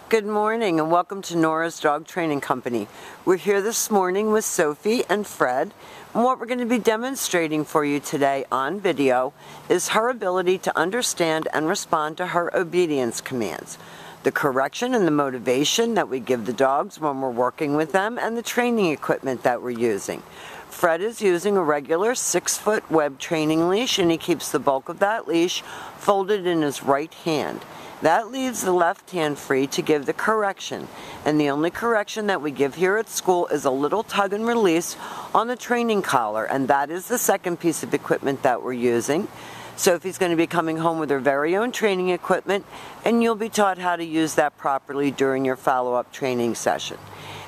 Good morning and welcome to Nora's Dog Training Company. We're here this morning with Sophie and Fred, and what we're going to be demonstrating for you today on video is her ability to understand and respond to her obedience commands, the correction and the motivation that we give the dogs when we're working with them, and the training equipment that we're using. Fred is using a regular 6-foot web training leash, and he keeps the bulk of that leash folded in his right hand. That leaves the left hand free to give the correction, and the only correction that we give here at school is a little tug and release on the training collar, and that is the second piece of equipment that we're using. Sophie's going to be coming home with her very own training equipment, and you'll be taught how to use that properly during your follow-up training session.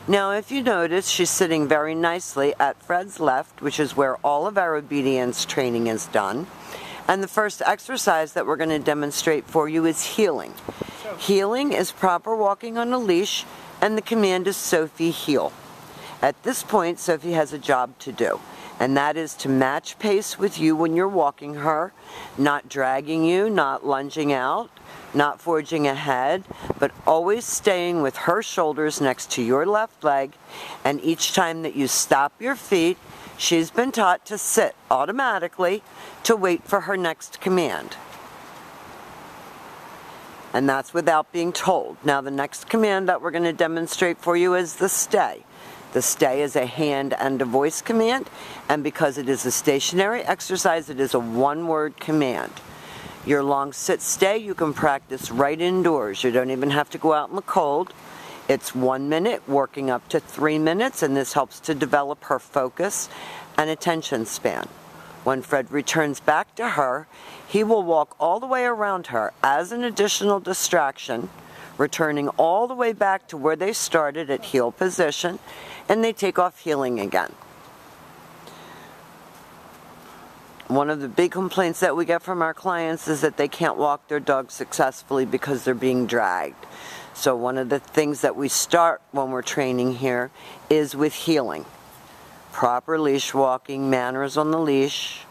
Now, if you notice, she's sitting very nicely at Fred's left, which is where all of our obedience training is done. And the first exercise that we're going to demonstrate for you is heeling. Heeling is proper walking on a leash, and the command is Sophie, heel. At this point, Sophie has a job to do, and that is to match pace with you when you're walking her, not dragging you, not lunging out, not forging ahead, but always staying with her shoulders next to your left leg, and each time that you stop your feet, she's been taught to sit automatically to wait for her next command. And that's without being told. Now the next command that we're going to demonstrate for you is the stay. The stay is a hand and a voice command, and because it is a stationary exercise, it is a one-word command. Your long sit stay you can practice right indoors. You don't even have to go out in the cold. It's 1 minute, working up to 3 minutes, and this helps to develop her focus and attention span. When Fred returns back to her, he will walk all the way around her as an additional distraction, returning all the way back to where they started at heel position, and they take off heeling again. One of the big complaints that we get from our clients is that they can't walk their dog successfully because they're being dragged. So one of the things that we start when we're training here is with heeling. Proper leash walking, manners on the leash.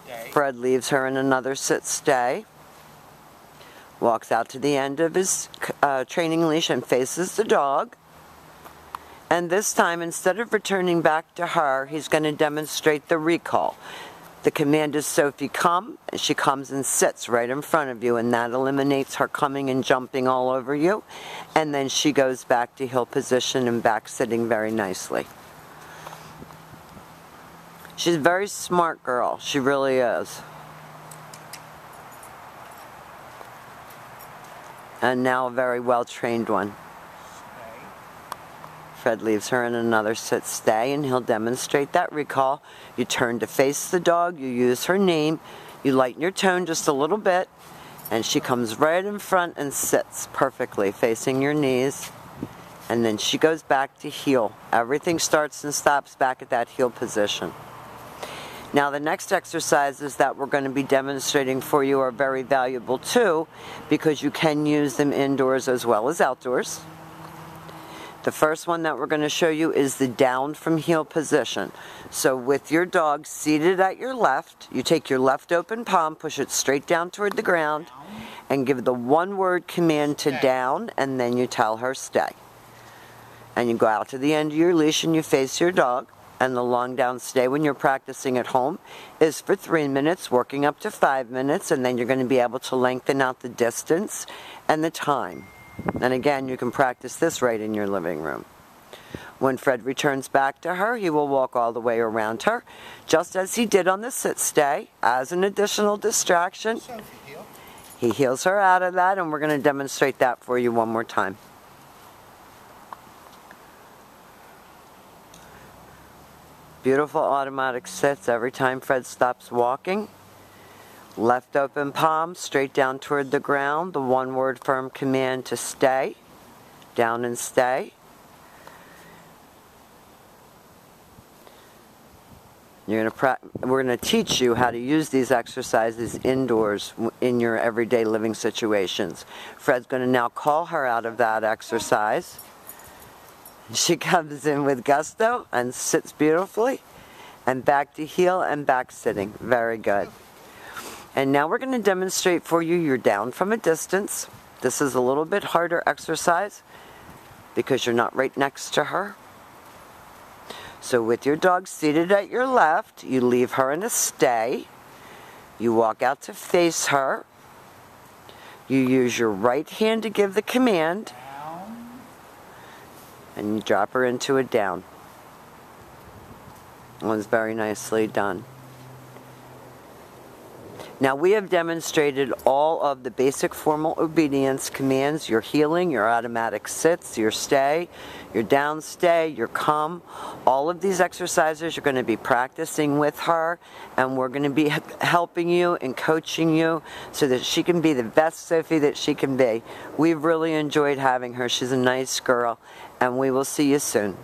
Stay. Fred leaves her in another sit stay. Walks out to the end of his training leash and faces the dog. And this time, instead of returning back to her, he's going to demonstrate the recall. The command is Sophie, come, and she comes and sits right in front of you, and that eliminates her coming and jumping all over you. And then she goes back to heel position and back sitting very nicely. She's a very smart girl. She really is. And now a very well-trained one. Fred leaves her in another sit stay, and he'll demonstrate that recall. You turn to face the dog, you use her name, you lighten your tone just a little bit, and she comes right in front and sits perfectly, facing your knees, and then she goes back to heel. Everything starts and stops back at that heel position. Now the next exercises that we're going to be demonstrating for you are very valuable too, because you can use them indoors as well as outdoors. The first one that we're going to show you is the down from heel position. So with your dog seated at your left, you take your left open palm, push it straight down toward the ground, and give the one-word command to down, and then you tell her stay. And you go out to the end of your leash and you face your dog. And the long down stay when you're practicing at home is for 3 minutes, working up to 5 minutes, and then you're going to be able to lengthen out the distance and the time. And again, you can practice this right in your living room. When Fred returns back to her, he will walk all the way around her, just as he did on the sit stay, as an additional distraction. He heels her out of that, and we're going to demonstrate that for you one more time. Beautiful automatic sits every time Fred stops walking. Left open palm, straight down toward the ground. The one-word firm command to stay. Down and stay. We're going to teach you how to use these exercises indoors in your everyday living situations. Fred's going to now call her out of that exercise. She comes in with gusto and sits beautifully. And back to heel and back sitting. Very good. And now we're going to demonstrate for you your down from a distance. This is a little bit harder exercise because you're not right next to her. So with your dog seated at your left, you leave her in a stay. You walk out to face her. You use your right hand to give the command. And you drop her into a down. That was very nicely done. Now we have demonstrated all of the basic formal obedience commands, your heeling, your automatic sits, your stay, your down stay, your come. All of these exercises you're going to be practicing with her, and we're going to be helping you and coaching you so that she can be the best Sophie that she can be. We've really enjoyed having her. She's a nice girl, and we will see you soon.